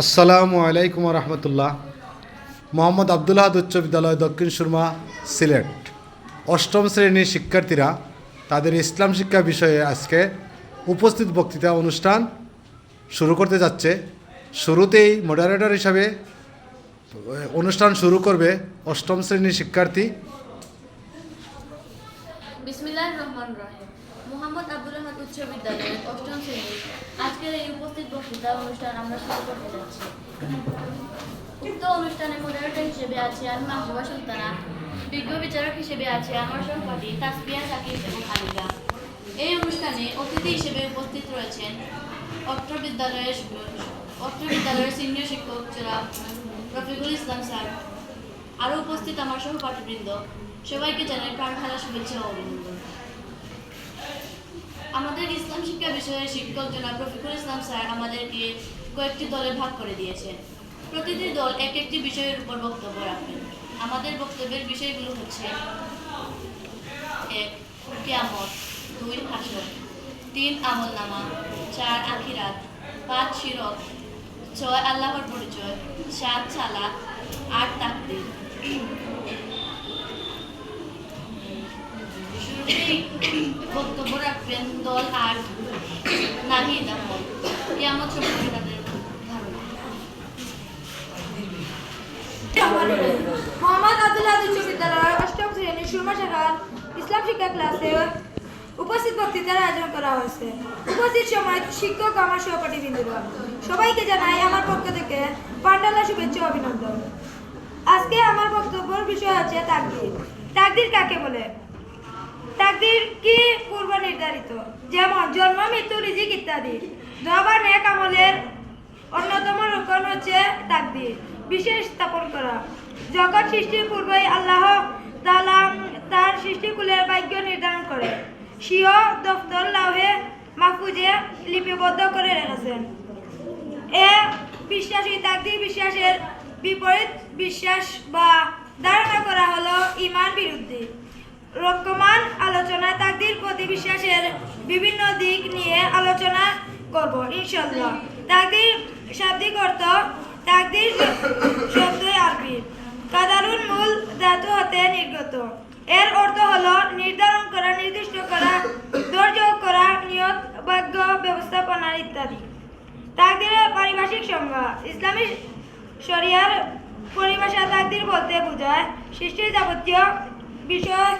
আসসালামু আলাইকুম রহমতুল্লাহ। মোহাম্মদ আবদুল্লাহ উচ্চ বিদ্যালয় দক্ষিণ সুরমা সিলেট। অষ্টম শ্রেণীর শিক্ষার্থীরা তাদের ইসলাম শিক্ষা বিষয়ে আজকে উপস্থিত বক্তৃতা অনুষ্ঠান শুরু করতে যাচ্ছে। শুরুতেই মডারেটর হিসাবে অনুষ্ঠান শুরু করবে অষ্টম শ্রেণীর শিক্ষার্থী বিসমিল্লাহির রহমানির রহিম। মোহাম্মদ আবদুল্লাহ উচ্চ বিদ্যালয়ের অষ্টম শ্রেণীর আজকের এই উপস্থিত বক্তৃতা অনুষ্ঠান আমরা শুরু করতে যাচ্ছি। উক্ত অনুষ্ঠানে মডারেটর হিসেবে আছে আমি মাহবুবা সুলতানা, বিজ্ঞ বিচারক হিসেবে আছে আমার সহপাঠী তাসবিয়া সাকিব এবং আলিকা। এই অনুষ্ঠানে অতিথি হিসেবে উপস্থিত রয়েছেন অত্র বিদ্যালয়ের সিনিয়র শিক্ষক জনাব রফিকুল ইসলাম স্যার। আরও উপস্থিত আমার সহপাঠীবৃন্দ, সবাইকে জানাই প্রাণ ঢালা শুভেচ্ছা ও অভিনন্দন। আমাদের ইসলাম শিক্ষা বিষয়ের শিক্ষক জনাব রফিকুল ইসলাম স্যার আমাদেরকে কয়েকটি দলে ভাগ করে দিয়েছেন। প্রতিটি দল এক একটি বিষয়ের উপর বক্তব্য রাখবেন। আমাদের বক্তব্যের বিষয়গুলো হচ্ছে: 1. কিয়ামত, 2. হাসর, 3. আমলনামা, 4. আখিরাত, 5. শিরক, 6. আল্লাহর পরিচয়, 7. সালাত, 8. তাকদীর। বক্তব্য রাখবেন দল 8 নাহিদ আহমদ। কিয়ামত সম্পর্কে তাদের ধারণা। মোহাম্মদ আবদুল্লাহ উচ্চ বিদ্যালয়ের অষ্টম শ্রেণীর সুরমা শাখার ইসলাম শিক্ষা ক্লাসে উপস্থিত বক্তৃতার আয়োজন করা হয়েছে। উপস্থিত সময় শিক্ষক, আমার সহপাঠী বিন্দুরা, সবাইকে জানাই আমার পক্ষ থেকে পান্ডালা শুভেচ্ছা ও অভিনন্দন। আজকে আমার বক্তব্যের বিষয় আছে তাকদীর। তাকদীর কাকে বলে? তাকদীর কি পূর্ব নির্ধারিত, যেমন জন্ম, মৃত্যু, রিজিক ইত্যাদি। দোয়া বা নেক আমলের অন্যতম রকম হচ্ছে তাকদীর বিশেষ স্থাপন করা। জগৎ সৃষ্টির পূর্বেই আল্লাহ তাআলা তার সৃষ্টিকুলের ভাগ্য নির্ধারণ করে স্বীয় দফতর লাউহে মাহফুজে লিপিবদ্ধ করে রেখেছেন। এ বিশ্বাসী তাকদীর বিশ্বাসের বিপরীত বিশ্বাস বা ধারণা করা হলো ঈমান বিরুদ্ধে। রক্ষমান আলোচনায় তাকদীর প্রতি বিশ্বাসের বিভিন্ন দিক নিয়ে আলোচনা করব ইনশাআল্লাহ। তাকদীর শাব্দিক অর্থ: তাকদীর শব্দই আরবি কাদারুন মূল ধাতু হতে নির্গত। এর অর্থ হলো নির্ধারণ করা, নির্দিষ্ট করা, ধৈর্য করা, নিয়ত, ভাগ্য ব্যবস্থাপনা ইত্যাদি। তাকদীরের পারিভাষিক সংজ্ঞা: ইসলামী শরিয়ার পরিভাষা তাকদীর বলতে বোঝায় সৃষ্টির যাবতীয় বিষয়